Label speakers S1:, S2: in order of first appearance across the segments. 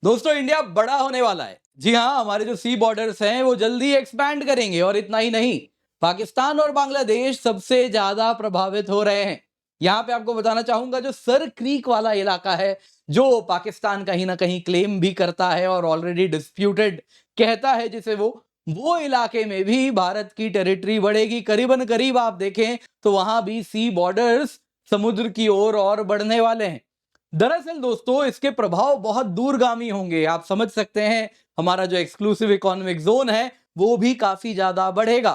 S1: दोस्तों इंडिया बड़ा होने वाला है। जी हाँ, हमारे जो सी बॉर्डर्स हैं वो जल्दी एक्सपैंड करेंगे और इतना ही नहीं, पाकिस्तान और बांग्लादेश सबसे ज्यादा प्रभावित हो रहे हैं। यहाँ पे आपको बताना चाहूंगा, जो सर क्रीक वाला इलाका है, जो पाकिस्तान कहीं ना कहीं क्लेम भी करता है और ऑलरेडी डिस्प्यूटेड कहता है जिसे वो इलाके में भी भारत की टेरिटरी बढ़ेगी। करीबन करीब आप देखें तो वहां भी सी बॉर्डर्स समुद्र की ओर और बढ़ने वाले हैं। दरअसल दोस्तों इसके प्रभाव बहुत दूरगामी होंगे। आप समझ सकते हैं, हमारा जो एक्सक्लूसिव इकोनॉमिक जोन है वो भी काफी ज्यादा बढ़ेगा।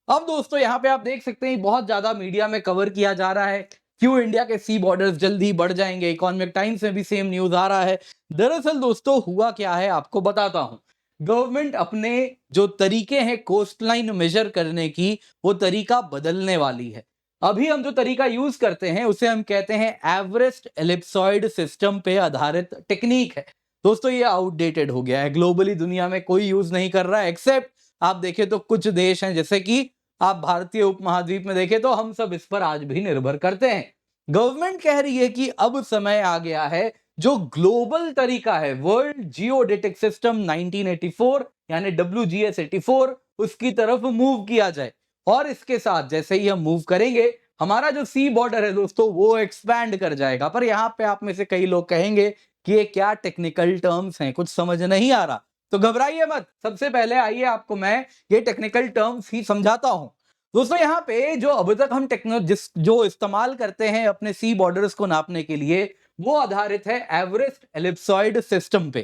S1: अब दोस्तों यहाँ पे आप देख सकते हैं, बहुत ज्यादा मीडिया में कवर किया जा रहा है क्यों इंडिया के सी बॉर्डर्स जल्दी बढ़ जाएंगे। इकोनॉमिक टाइम्स में भी सेम न्यूज आ रहा है। दरअसल दोस्तों हुआ क्या है आपको बताता हूं। गवर्नमेंट अपने जो तरीके हैं कोस्ट लाइन मेजर करने की, वो तरीका बदलने वाली है। अभी हम जो तरीका यूज करते हैं उसे हम कहते हैं एवरेस्ट एलिप्सॉइड सिस्टम पे आधारित टेक्निक है। दोस्तों ये आउटडेटेड हो गया है, ग्लोबली दुनिया में कोई यूज नहीं कर रहा है एक्सेप्ट आप देखें तो कुछ देश हैं, जैसे कि आप भारतीय उपमहाद्वीप में देखें तो हम सब इस पर आज भी निर्भर करते हैं। गवर्नमेंट कह रही है कि अब समय आ गया है, जो ग्लोबल तरीका है वर्ल्ड जियोडेटिक सिस्टम 1984 यानी WGS 84, उसकी तरफ मूव किया जाए। और इसके साथ जैसे ही हम मूव करेंगे, हमारा जो सी बॉर्डर है दोस्तों वो एक्सपैंड कर जाएगा। पर यहां पे आप में से कई लोग कहेंगे कि ये क्या टेक्निकल टर्म्स हैं, कुछ समझ नहीं आ रहा। तो घबराइए मत, सबसे पहले आइए आपको मैं ये टेक्निकल टर्म्स ही समझाता हूं। दोस्तों यहाँ पे जो अब तक हम जो इस्तेमाल करते हैं अपने सी बॉर्डर्स को नापने के लिए, वो आधारित है एवरेस्ट एलिप्सॉइड सिस्टम पे।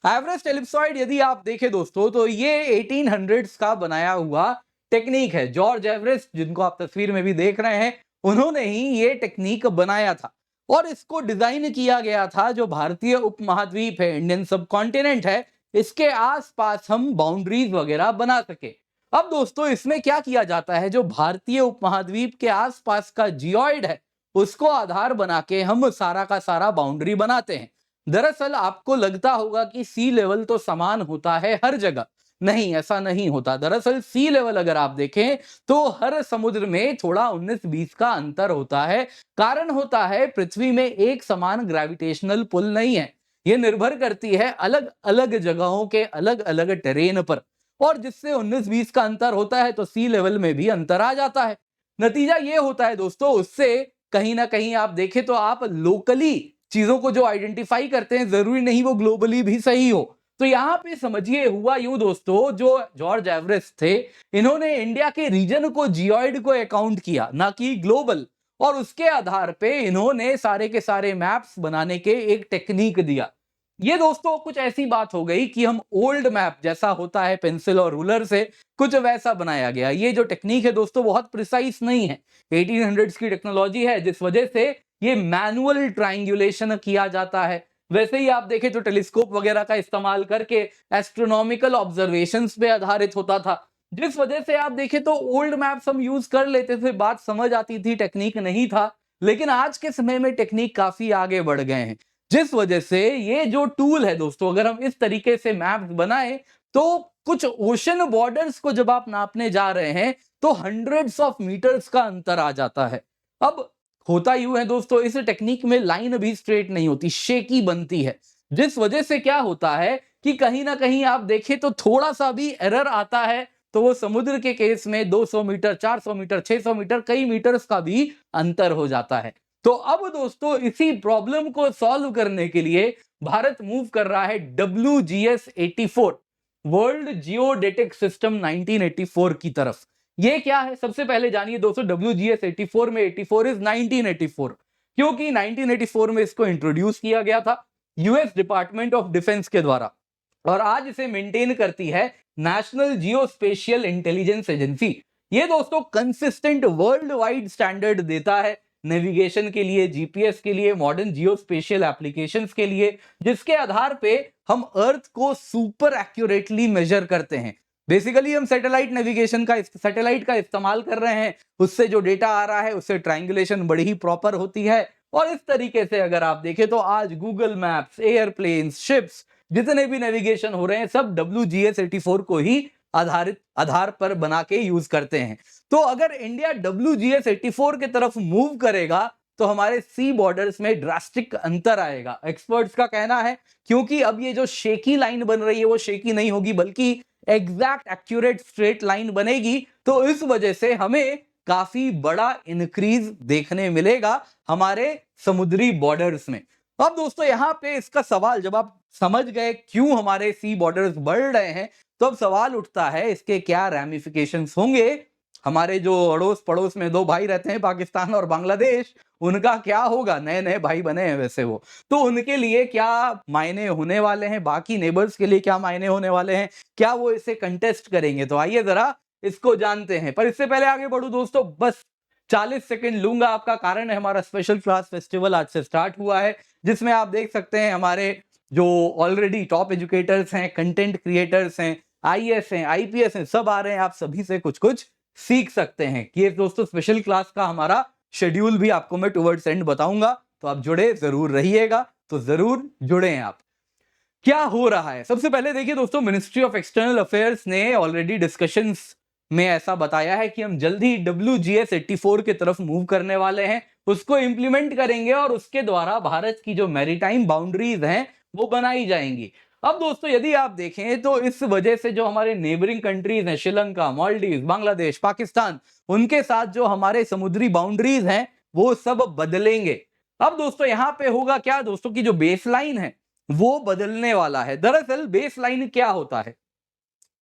S1: एवरेस्ट एलिप्सॉइड यदि आप देखें दोस्तों तो ये 1800s का बनाया हुआ टेक्निक है। जॉर्ज एवरेस्ट, जिनको आप तस्वीर में भी देख रहे हैं, उन्होंने ही ये टेक्निक बनाया था और इसको डिजाइन किया गया था जो भारतीय उपमहाद्वीप है, इंडियन सब कॉन्टिनेंट है, इसके आसपास हम बाउंड्रीज वगैरह बना सके। अब दोस्तों इसमें क्या किया जाता है, जो भारतीय उपमहाद्वीप के आसपास का जियोइड है उसको आधार बना के हम सारा का सारा बाउंड्री बनाते हैं। दरअसल आपको लगता होगा कि सी लेवल तो समान होता है हर जगह, नहीं ऐसा नहीं होता। दरअसल सी लेवल अगर आप देखें तो हर समुद्र में थोड़ा 19-20 का अंतर होता है। कारण होता है पृथ्वी में एक समान ग्रेविटेशनल पुल नहीं है, यह निर्भर करती है अलग अलग जगहों के अलग अलग टेरेन पर। और जिससे 19-20 का अंतर होता है तो सी लेवल में भी अंतर आ जाता है। नतीजा यह होता है दोस्तों, उससे कहीं ना कहीं आप देखें तो आप लोकली चीजों को जो आइडेंटिफाई करते हैं, जरूरी नहीं वो ग्लोबली भी सही हो। तो यहां पे समझिए हुआ यूं दोस्तों, जो जॉर्ज एवरेस्ट थे, इन्होंने इंडिया के रीजन को जियोइड को अकाउंट किया, ना कि ग्लोबल। और उसके आधार पे इन्होंने सारे के सारे मैप्स बनाने के एक टेक्निक दिया। ये दोस्तों कुछ ऐसी बात हो गई कि हम ओल्ड मैप जैसा होता है पेंसिल और रूलर से, कुछ वैसा बनाया गया। ये जो टेक्निक है दोस्तों बहुत प्रिसाइज नहीं है, 1800s की टेक्नोलॉजी है, जिस वजह से ये मैनुअल ट्रायंगुलेशन किया जाता है। वैसे ही आप देखें तो टेलीस्कोप वगैरह का इस्तेमाल करके एस्ट्रोनॉमिकल ऑब्जर्वेशंस पे आधारित होता था, जिस वजह से आप देखें तो ओल्ड मैप्स हम यूज कर लेते थे, बात समझ आती थी, टेक्निक नहीं था। लेकिन आज के समय में टेक्निक काफी आगे बढ़ गए हैं, जिस वजह से ये जो टूल है दोस्तों, अगर हम इस तरीके से मैप्स बनाएं तो कुछ ओशन बॉर्डर्स को जब आप नापने जा रहे हैं तो हंड्रेड्स ऑफ मीटर्स का अंतर आ जाता है। अब होता यूं है दोस्तों, इस टेक्निक में लाइन भी स्ट्रेट नहीं होती, शेकी बनती है, जिस वजह से क्या होता है कि कहीं ना कहीं आप देखें तो थोड़ा सा भी एरर आता है तो वो समुद्र के केस में 200 मीटर, 400 मीटर, 600 मीटर, कई मीटर्स का भी अंतर हो जाता है। तो अब दोस्तों इसी प्रॉब्लम को सॉल्व करने के लिए भारत मूव कर रहा है WGS 84, वर्ल्ड जियोडेटिक सिस्टम 1984 की तरफ। ये क्या है सबसे पहले जानिए दोस्तों। WGS 84 में 84 इज 1984, क्योंकि 1984 में इसको इंट्रोड्यूस किया गया था यूएस डिपार्टमेंट ऑफ डिफेंस के द्वारा, और आज इसे मेंटेन करती है नेशनल जियोस्पेशियल इंटेलिजेंस एजेंसी। ये दोस्तों कंसिस्टेंट वर्ल्ड वाइड स्टैंडर्ड देता है नेविगेशन के लिए, जीपीएस के लिए, मॉडर्न जियोस्पेशियल एप्लीकेशंस के लिए, जिसके आधार पे हम अर्थ को सुपर एक्यूरेटली मेजर करते हैं। बेसिकली हम सैटेलाइट का इस्तेमाल कर रहे हैं, उससे जो डेटा आ रहा है उससे ट्रायंगुलेशन बड़ी ही प्रॉपर होती है। और इस तरीके से अगर आप देखें तो आज गूगल मैप्स, एयरप्लेन्स, शिप्स, जितने भी नेविगेशन हो रहे हैं सब WGS 84 को ही आधार पर बना के यूज करते हैं। तो अगर इंडिया WGS 84 की तरफ मूव करेगा तो हमारे सी बॉर्डर्स में ड्रास्टिक अंतर आएगा। एक्सपर्ट्स का कहना है क्योंकि अब ये जो शेकी लाइन बन रही है वो शेकी नहीं होगी बल्कि एग्जैक्ट एक्यूरेट स्ट्रेट लाइन बनेगी, तो इस वजह से हमें काफी बड़ा इंक्रीज देखने मिलेगा हमारे समुद्री बॉर्डर्स में। अब दोस्तों यहां पे इसका सवाल, जब आप समझ गए क्यों हमारे सी बॉर्डर्स बढ़ रहे हैं, तो अब सवाल उठता है इसके क्या रैमिफिकेशंस होंगे। हमारे जो अड़ोस पड़ोस में दो भाई रहते हैं पाकिस्तान और बांग्लादेश, उनका क्या होगा, नए नए भाई बने हैं वैसे वो, तो उनके लिए क्या मायने होने वाले हैं, बाकी नेबर्स के लिए क्या मायने होने वाले हैं, क्या वो इसे कंटेस्ट करेंगे, तो आइए जरा इसको जानते हैं। पर इससे पहले आगे बढ़ू दोस्तों, बस 40 सेकंड लूंगा आपका, कारण है हमारा स्पेशल क्लास फेस्टिवल आज से स्टार्ट हुआ है, जिसमें आप देख सकते हैं हमारे जो ऑलरेडी टॉप एजुकेटर्स हैं, कंटेंट क्रिएटर्स हैं, आईएएस हैं, आईपीएस हैं, सब आ रहे हैं, आप सभी से कुछ कुछ सीख सकते हैं। कि दोस्तों स्पेशल क्लास का हमारा शेड्यूल भी आपको मैं टुवर्ड्स एंड बताऊंगा, तो आप जुड़े जरूर रहिएगा, तो जरूर जुड़े हैं आप। क्या हो रहा है, सबसे पहले देखिए दोस्तों, मिनिस्ट्री ऑफ एक्सटर्नल अफेयर्स ने ऑलरेडी डिस्कशंस में ऐसा बताया है कि हम जल्दी WGS 84 की तरफ मूव करने वाले हैं, उसको इंप्लीमेंट करेंगे और उसके द्वारा भारत की जो मैरीटाइम बाउंड्रीज हैं वो बनाई जाएंगी। अब दोस्तों यदि आप देखें तो इस वजह से जो हमारे नेबरिंग कंट्रीज हैं, श्रीलंका, मालदीव, बांग्लादेश, पाकिस्तान, उनके साथ जो हमारे समुद्री बाउंड्रीज हैं वो सब बदलेंगे। अब दोस्तों यहां पे होगा क्या दोस्तों, की जो बेसलाइन है वो बदलने वाला है। दरअसल बेसलाइन क्या होता है,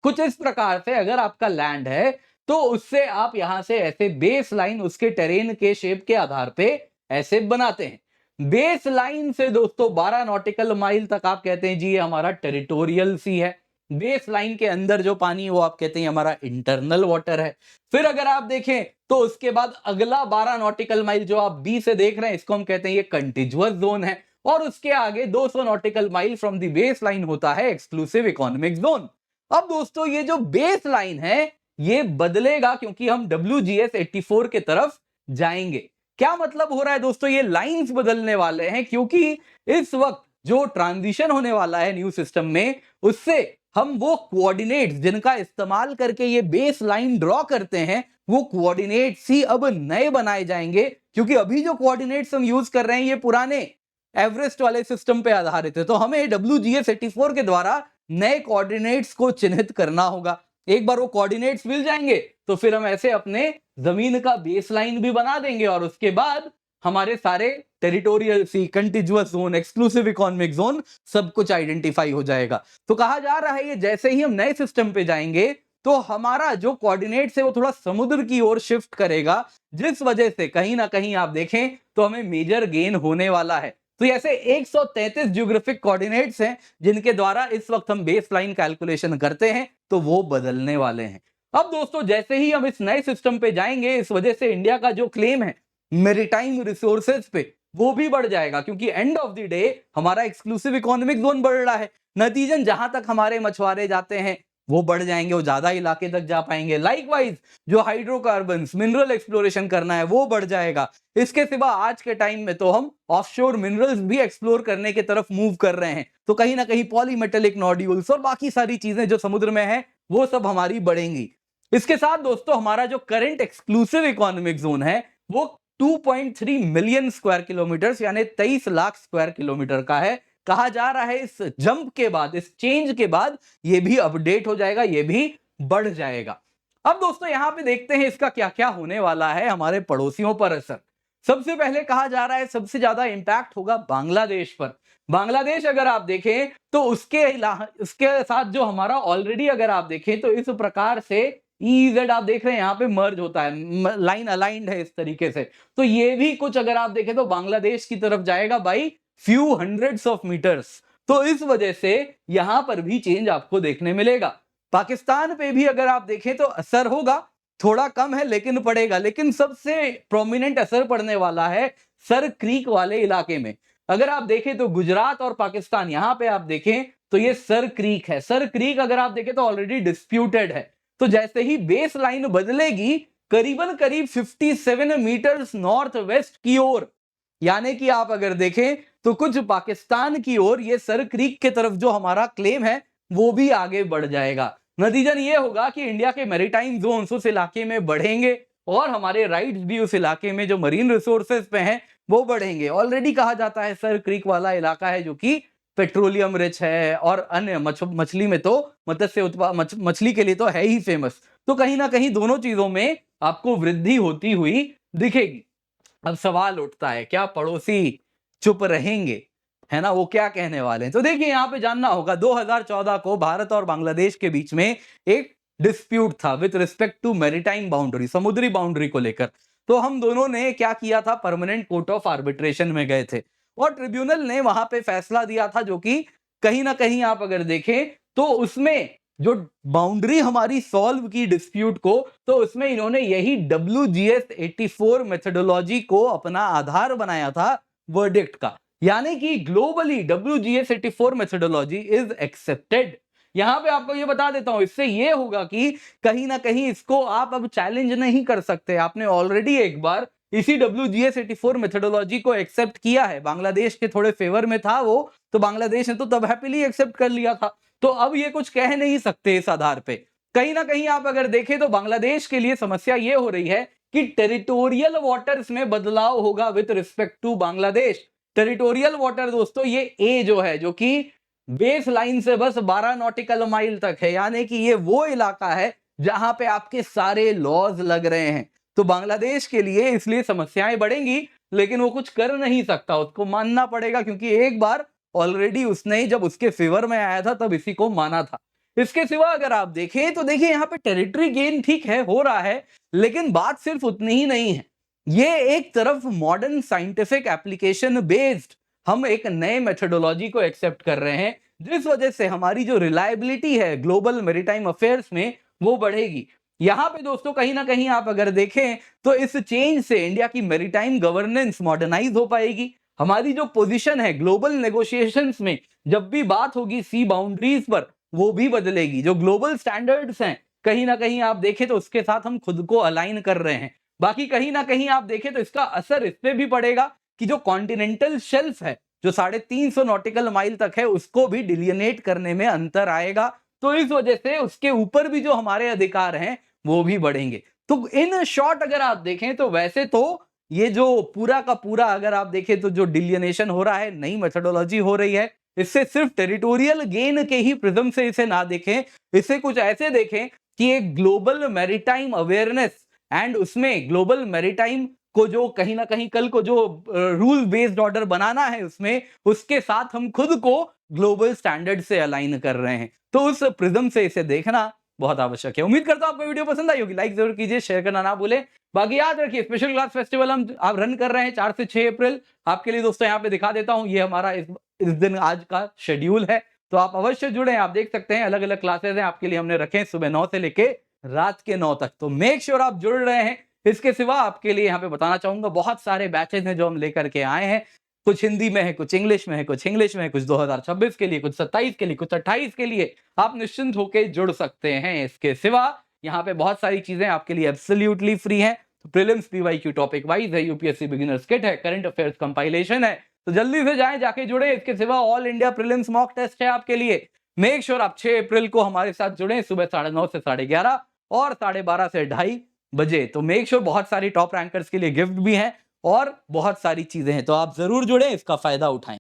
S1: कुछ इस प्रकार से, अगर आपका लैंड है तो उससे आप यहां से ऐसे बेस लाइन उसके टेरेन के शेप के आधार पे ऐसे बनाते हैं। बेस लाइन से दोस्तों 12 नॉटिकल माइल तक आप कहते हैं जी ये हमारा टेरिटोरियल सी है। बेस लाइन के अंदर जो पानी वो आप कहते हैं हमारा इंटरनल वाटर है। फिर अगर आप देखें तो उसके बाद अगला 12 नॉटिकल माइल जो आप बी से देख रहे हैं, इसको हम कहते हैं ये कंटिजुअस जोन है, और उसके आगे 200 nautical mile from the base line होता है एक्सक्लूसिव इकोनॉमिक जोन। अब दोस्तों ये जो बेस लाइन है ये बदलेगा क्योंकि हम WGS 84 के तरफ जाएंगे। क्या मतलब हो रहा है दोस्तों, ये लाइंस बदलने वाले हैं क्योंकि इस वक्त जो ट्रांजिशन होने वाला है न्यू सिस्टम में, उससे हम वो कोऑर्डिनेट्स जिनका इस्तेमाल करके ये बेस लाइन ड्रॉ करते हैं, वो कोऑर्डिनेट्स ही अब नए बनाए जाएंगे, क्योंकि अभी जो कोऑर्डिनेट्स हम यूज कर रहे हैं ये पुराने एवरेस्ट वाले सिस्टम पे आधारित है। तो हमें WGS 84 के द्वारा नए कोऑर्डिनेट्स को चिन्हित करना होगा। एक बार वो कोऑर्डिनेट्स मिल जाएंगे तो फिर हम ऐसे अपने जमीन का बेसलाइन भी बना देंगे, और उसके बाद हमारे सारे territorial sea, contiguous zone, exclusive economic zone सब कुछ आइडेंटिफाई हो जाएगा। तो कहा जा रहा है ये जैसे ही हम नए सिस्टम पे जाएंगे तो हमारा जो कोऑर्डिनेट्स है वो थोड़ा समुद्र की ओर शिफ्ट करेगा, जिस वजह से कहीं ना कहीं आप देखें तो हमें मेजर गेन होने वाला है। तो ऐसे 133 ज्योग्राफिक कोऑर्डिनेट्स हैं जिनके द्वारा इस वक्त हम बेस लाइन कैलकुलेशन करते हैं, तो वो बदलने वाले हैं। अब दोस्तों जैसे ही हम इस नए सिस्टम पे जाएंगे, इस वजह से इंडिया का जो क्लेम है मैरीटाइम रिसोर्सेज पे वो भी बढ़ जाएगा, क्योंकि एंड ऑफ द डे हमारा एक्सक्लूसिव इकोनॉमिक जोन बढ़ रहा है। नतीजन जहां तक हमारे मछुआरे जाते हैं वो बढ़ जाएंगे, वो ज्यादा इलाके तक जा पाएंगे। लाइकवाइज जो हाइड्रोकार्बन्स, मिनरल एक्सप्लोरेशन करना है वो बढ़ जाएगा। इसके सिवा आज के टाइम में तो हम ऑफशोर मिनरल्स भी एक्सप्लोर करने की तरफ मूव कर रहे हैं, तो कहीं ना कहीं पॉलीमेटेलिक नोड्यूल्स और बाकी सारी चीजें जो समुद्र में है वो सब हमारी बढ़ेंगी। इसके साथ दोस्तों हमारा जो करंट एक्सक्लूसिव इकोनॉमिक जोन है वो 2.3 मिलियन स्क्वायर किलोमीटर यानी 23 लाख स्क्वायर किलोमीटर का है। कहा जा रहा है इस जंप के बाद, इस चेंज के बाद ये भी अपडेट हो जाएगा, ये भी बढ़ जाएगा। अब दोस्तों यहां पे देखते हैं इसका क्या क्या होने वाला है हमारे पड़ोसियों पर असर। सबसे पहले कहा जा रहा है सबसे ज्यादा इंपैक्ट होगा बांग्लादेश पर। बांग्लादेश अगर आप देखें तो उसके साथ जो हमारा ऑलरेडी अगर आप देखें तो इस प्रकार से EZ आप देख रहे हैं यहाँ पे मर्ज होता है, लाइन अलाइंड है इस तरीके से, तो ये भी कुछ अगर आप देखें तो बांग्लादेश की तरफ जाएगा by few hundreds of metres. तो इस वजह से यहां पर भी चेंज आपको देखने मिलेगा। पाकिस्तान पे भी अगर आप देखें तो असर होगा, थोड़ा कम है लेकिन पड़ेगा। लेकिन सबसे प्रोमिनेंट असर पड़ने वाला है सर क्रीक वाले इलाके में। अगर आप देखें तो गुजरात और पाकिस्तान, यहां पे आप देखें तो ये सर क्रीक है। सर क्रीक अगर आप देखें तो ऑलरेडी डिस्प्यूटेड है। तो जैसे ही बेस लाइन बदलेगी करीबन करीब 57 मीटर्स नॉर्थ वेस्ट की ओर, यानी कि आप अगर देखें तो कुछ पाकिस्तान की ओर ये सर क्रीक के तरफ जो हमारा क्लेम है वो भी आगे बढ़ जाएगा। नतीजन ये होगा कि इंडिया के मैरीटाइम जोन्स उस इलाके में बढ़ेंगे और हमारे राइट्स भी उस इलाके में जो मरीन रिसोर्सेज पे हैं वो बढ़ेंगे। ऑलरेडी कहा जाता है सर क्रीक वाला इलाका है जो कि पेट्रोलियम रिच है और अन्य मछली में तो मछली के लिए तो है ही फेमस। तो कहीं ना कहीं दोनों चीजों में आपको वृद्धि होती हुई दिखेगी। अब सवाल उठता है, क्या पड़ोसी चुप रहेंगे? है ना, वो क्या कहने वाले हैं? तो देखिए यहाँ पे जानना होगा, 2014 को भारत और बांग्लादेश के बीच में एक डिस्प्यूट था with respect to maritime boundary, समुद्री बाउंड्री को लेकर। तो हम दोनों ने क्या किया था, परमानेंट कोर्ट ऑफ आर्बिट्रेशन में गए थे और ट्रिब्यूनल ने वहां पे फैसला दिया था जो कि कहीं ना कहीं आप अगर देखें तो उसमें जो बाउंड्री हमारी सॉल्व की डिस्प्यूट को, तो उसमें इन्होंने यही WGS 84 मेथोडोलॉजी को अपना आधार बनाया था वर्डिक्ट का। यानी कि globally WGS 84 methodology is accepted. यहां पे आपको ये बता देता हूं, इससे ये होगा कि कहीं ना कहीं इसको आप अब चैलेंज नहीं कर सकते। आपने ऑलरेडी एक बार इसी WGS 84 मेथोडोलॉजी को एक्सेप्ट किया है, बांग्लादेश के थोड़े फेवर में था वो, तो बांग्लादेश ने तो तब हैप्पीली एक्सेप्ट कर लिया था। तो अब ये कुछ कह नहीं सकते इस आधार पे। कहीं ना कहीं आप अगर देखें तो बांग्लादेश के लिए समस्या ये हो रही है कि टेरिटोरियल वाटर्स में बदलाव होगा with respect to Bangladesh. Territorial water दोस्तों ये ए जो है, जो कि बेस लाइन से बस 12 नॉटिकल माइल तक है, यानी कि ये वो इलाका है जहां पे आपके सारे लॉज लग रहे हैं। तो बांग्लादेश के लिए इसलिए समस्याएं बढ़ेंगी, लेकिन वो कुछ कर नहीं सकता, उसको मानना पड़ेगा, क्योंकि एक बार ऑलरेडी उसने जब उसके फेवर में आया था तब इसी को माना था। इसके सिवा अगर आप देखें तो देखिए यहाँ पे टेरिटरी गेन ठीक है, हो रहा है, लेकिन बात सिर्फ उतनी ही नहीं है। ये एक तरफ मॉडर्न साइंटिफिक एप्लीकेशन बेस्ड हम एक नए मेथोडोलॉजी को एक्सेप्ट कर रहे हैं, जिस वजह से हमारी जो रिलायबिलिटी है ग्लोबल मैरीटाइम अफेयर्स में वो बढ़ेगी। यहां पे दोस्तों कहीं ना कहीं आप अगर देखें तो इस चेंज से इंडिया की मैरीटाइम गवर्नेंस मॉडर्नाइज हो पाएगी। हमारी जो पोजीशन है ग्लोबल नेगोशिएशंस में, जब भी बात होगी सी बाउंड्रीज पर, वो भी बदलेगी। जो ग्लोबल स्टैंडर्ड्स हैं कहीं ना कहीं आप देखें तो उसके साथ हम खुद को अलाइन कर रहे हैं। बाकी कहीं ना कहीं आप देखें तो इसका असर इस पे भी पड़ेगा कि जो कॉन्टिनेंटल शेल्फ है जो 350 नॉटिकल माइल तक है, उसको भी डिलिनेट करने में अंतर आएगा। तो इस वजह से उसके ऊपर भी जो हमारे अधिकार हैं वो भी बढ़ेंगे। तो इन शॉर्ट अगर आप देखें तो वैसे तो ये जो पूरा का पूरा अगर आप देखें तो जो डिलिनेशन हो रहा है, नई मेथोडोलॉजी हो रही है, इससे सिर्फ टेरिटोरियल गेन के ही प्रिज्म से इसे ना देखें, इसे कुछ ऐसे देखें कि एक ग्लोबल मैरीटाइम अवेयरनेस एंड उसमें ग्लोबल मैरीटाइम को जो कहीं ना कहीं कल को जो रूल बेस्ड ऑर्डर बनाना है उसमें, उसके साथ हम खुद को ग्लोबल स्टैंडर्ड से अलाइन कर रहे हैं। तो उस प्रिज्म से इसे देखना बहुत आवश्यक है। उम्मीद करता हूं आपको वीडियो पसंद आई होगी, लाइक जरूर कीजिए, शेयर करना ना भूलें। बाकी याद रखिए स्पेशल क्लास फेस्टिवल हम आप रन कर रहे हैं 4 से 6 अप्रैल आपके लिए। दोस्तों यहाँ पे दिखा देता हूं, ये हमारा इस दिन आज का शेड्यूल है, तो आप अवश्य जुड़े। आप देख सकते हैं अलग अलग क्लासेस हैं आपके लिए हमने रखे हैं सुबह 9 से लेके रात के 9 तक, तो मेक श्योर आप जुड़ रहे हैं। इसके सिवा आपके लिए यहाँ पे बताना चाहूंगा बहुत सारे बैचेज हैं जो हम लेकर के आए हैं, कुछ हिंदी में है, कुछ इंग्लिश में है, कुछ इंग्लिश में है, कुछ 2026 के लिए, कुछ 27 के लिए, कुछ 28 के लिए। आप निश्चिंत होकर जुड़ सकते हैं। इसके सिवा यहाँ पे बहुत सारी चीजें आपके लिए एब्सोल्युटली फ्री हैं। तो प्रीलिम्स पीवाईक्यू टॉपिक वाइज है, यूपीएससी बिगिनर्स किट है, करंट अफेयर्स कंपाइलेशन है, तो जल्दी से जाएं, जाके जुड़े। इसके सिवा all India prelims mock test है आपके लिए। मेक श्योर आप 6 अप्रैल को हमारे साथ जुड़े सुबह 9:30 से 11:30 और 12:30 से 2:30 बजे। तो मेक श्योर बहुत सारी टॉप रैंकर्स के लिए गिफ्ट भी हैं और बहुत सारी चीजें हैं, तो आप जरूर जुड़े, इसका फायदा उठाएं।